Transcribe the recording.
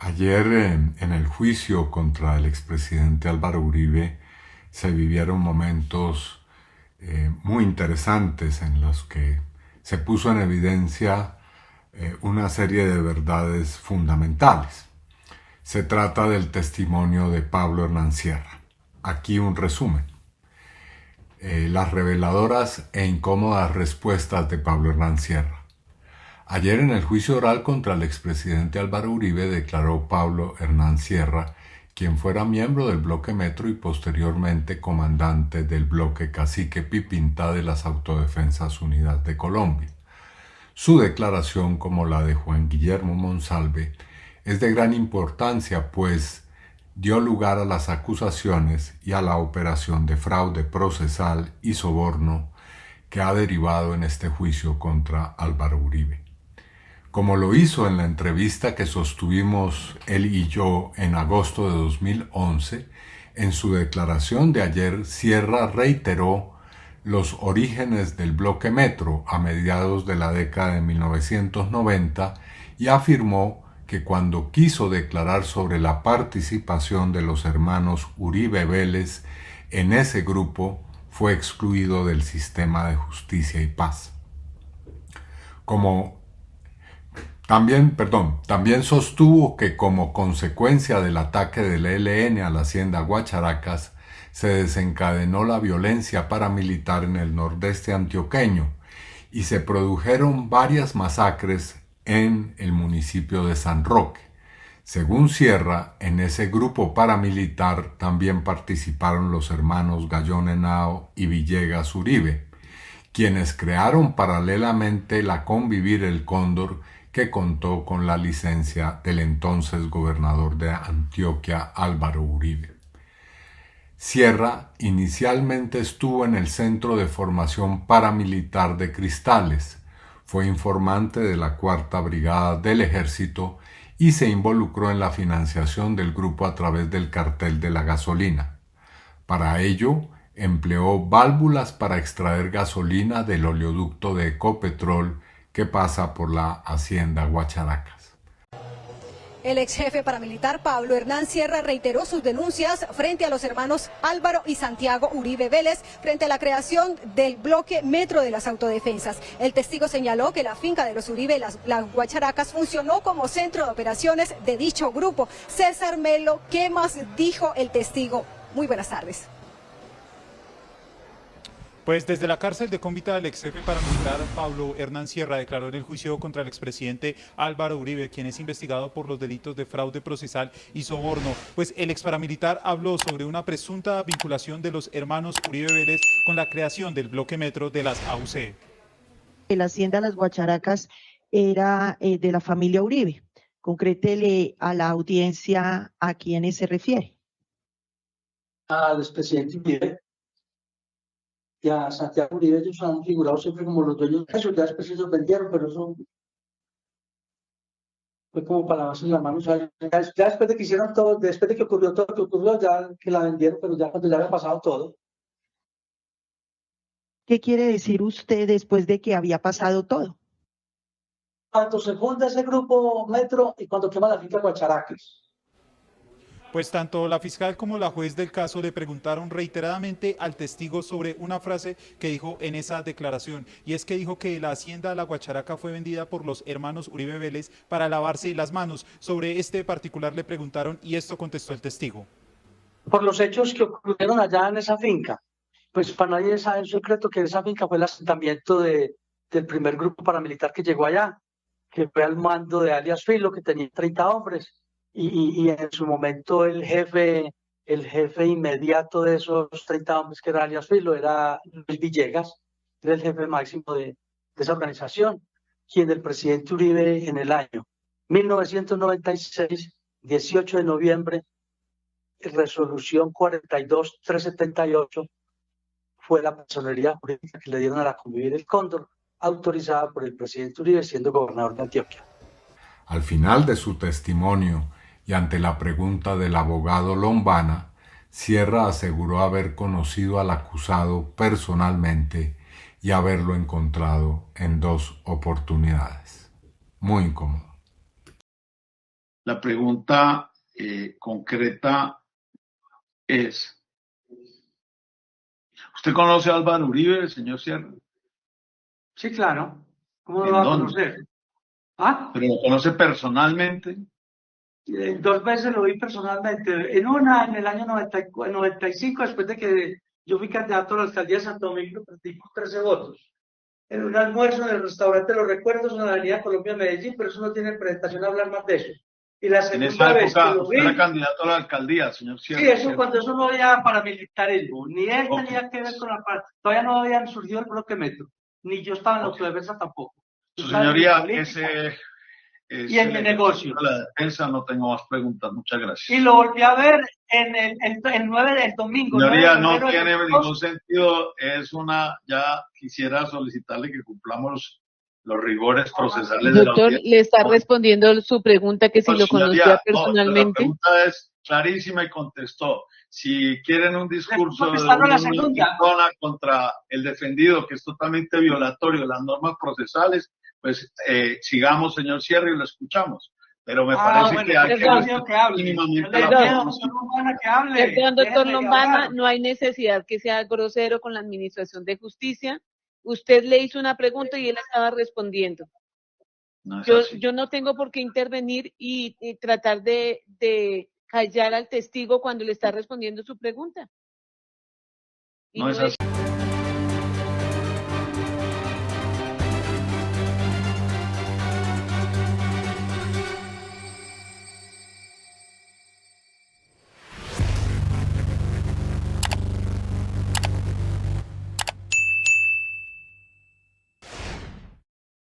Ayer en el juicio contra el expresidente Álvaro Uribe se vivieron momentos muy interesantes en los que se puso en evidencia una serie de verdades fundamentales. Se trata del testimonio de Pablo Hernán Sierra. Aquí un resumen. Las reveladoras e incómodas respuestas de Pablo Hernán Sierra. Ayer en el juicio oral contra el expresidente Álvaro Uribe declaró Pablo Hernán Sierra, quien fuera miembro del bloque Metro y posteriormente comandante del bloque Cacique Pipinta de las Autodefensas Unidas de Colombia. Su declaración, como la de Juan Guillermo Monsalve, es de gran importancia, pues dio lugar a las acusaciones y a la operación de fraude procesal y soborno que ha derivado en este juicio contra Álvaro Uribe. Como lo hizo en la entrevista que sostuvimos él y yo en agosto de 2011, en su declaración de ayer, Sierra reiteró los orígenes del bloque Metro a mediados de la década de 1990 y afirmó que cuando quiso declarar sobre la participación de los hermanos Uribe Vélez en ese grupo, fue excluido del sistema de justicia y paz. También sostuvo que como consecuencia del ataque del ELN a la hacienda Guacharacas, se desencadenó la violencia paramilitar en el nordeste antioqueño y se produjeron varias masacres en el municipio de San Roque. Según Sierra, en ese grupo paramilitar también participaron los hermanos Gallón Henao y Villegas Uribe, quienes crearon paralelamente la Convivir El Cóndor, que contó con la licencia del entonces gobernador de Antioquia, Álvaro Uribe. Sierra inicialmente estuvo en el Centro de Formación Paramilitar de Cristales, fue informante de la Cuarta Brigada del Ejército y se involucró en la financiación del grupo a través del cartel de la gasolina. Para ello, empleó válvulas para extraer gasolina del oleoducto de Ecopetrol que pasa por la hacienda Guacharacas. El ex jefe paramilitar Pablo Hernán Sierra reiteró sus denuncias frente a los hermanos Álvaro y Santiago Uribe Vélez frente a la creación del bloque Metro de las Autodefensas. El testigo señaló que la finca de los Uribe, las Guacharacas, funcionó como centro de operaciones de dicho grupo. César Melo, ¿qué más dijo el testigo? Muy buenas tardes. Pues desde la cárcel de Cómbita, el ex jefe paramilitar Pablo Hernán Sierra declaró en el juicio contra el expresidente Álvaro Uribe, quien es investigado por los delitos de fraude procesal y soborno. Pues el ex paramilitar habló sobre una presunta vinculación de los hermanos Uribe Vélez con la creación del bloque Metro de las AUC. La hacienda Las Guacharacas era de la familia Uribe. Concrétele a la audiencia a quiénes se refiere. Al expresidente Uribe y a Santiago Uribe. Ellos han figurado siempre como los dueños de eso. Ya después ellos vendieron, pero eso fue como para lavarse las manos. Ya después de que hicieron todo, después de que ocurrió todo lo que ocurrió, ya que la vendieron, pero ya cuando ya había pasado todo. ¿Qué quiere decir usted después de que había pasado todo? Cuando se funda ese grupo Metro y cuando quema la finca Guacharacas. Pues tanto la fiscal como la juez del caso le preguntaron reiteradamente al testigo sobre una frase que dijo en esa declaración, y es que dijo que la hacienda La Guacharaca fue vendida por los hermanos Uribe Vélez para lavarse las manos. Sobre este particular le preguntaron y esto contestó el testigo. Por los hechos que ocurrieron allá en esa finca, pues para nadie es un secreto que esa finca fue el asentamiento del primer grupo paramilitar que llegó allá, que fue al mando de alias Filo, que tenía 30 hombres. Y en su momento el jefe inmediato de esos 30 hombres, que era alias Filo, era Luis Villegas, era el jefe máximo de esa organización, quien el presidente Uribe en el año 1996, 18 de noviembre, resolución 42378, fue la personería jurídica que le dieron a la Convivir El Cóndor, autorizada por el presidente Uribe siendo gobernador de Antioquia. Al final de su testimonio y ante la pregunta del abogado Lombana, Sierra aseguró haber conocido al acusado personalmente y haberlo encontrado en 2 oportunidades. Muy incómodo. La pregunta concreta es, ¿usted conoce a Álvaro Uribe, señor Sierra? Sí, claro. ¿Cómo no ¿En lo va a dónde? conocer? ¿Ah? ¿Pero lo conoce personalmente? 2 veces lo vi personalmente. En una, en el año 95, después de que yo fui candidato a la alcaldía de Santo Domingo, perdí con 13 votos. En un almuerzo en el restaurante Los Recuerdos en la avenida Colombia, Medellín, pero eso no tiene presentación hablar más de eso. Y la En segunda esa vez que época lo usted vi, era candidato a la alcaldía, señor Sierra. sí, eso ¿cierto? cuando eso no había paramilitarismo, ni él Ok. tenía que ver con todavía no habían surgido el bloque metro, ni yo estaba en la Ok. autodefensa tampoco. Yo Su estaba en mi señoría, política ese y en mi negocio. de la defensa, no tengo más preguntas. Muchas Y gracias. lo volví a ver en el domingo, 9 de Señoría, no febrero del tiene 22. ningún sentido. Ya quisiera solicitarle que cumplamos los rigores procesales de la Doctor, audiencia. le está respondiendo su pregunta que si lo conocía Señoría, la personalmente. pregunta es clarísima y contestó. Si quieren un discurso de contestando la una segunda. persona contra el defendido, que es totalmente violatorio de las normas procesales, pues sigamos, señor Sierra, y lo escuchamos. Pero me parece bueno, que hay pues que yo le perdón. pido respetar que hable. mínimamente Yo le la pido, Perdón. doctor Lombana, que hable. Perdón, doctor Déjenme Lombana, hablar. no hay necesidad que sea grosero con la administración de justicia. Usted le hizo una pregunta y él estaba respondiendo. No es así. Yo no tengo por qué intervenir y tratar de callar al testigo cuando le está respondiendo su pregunta. Y No es no es- así.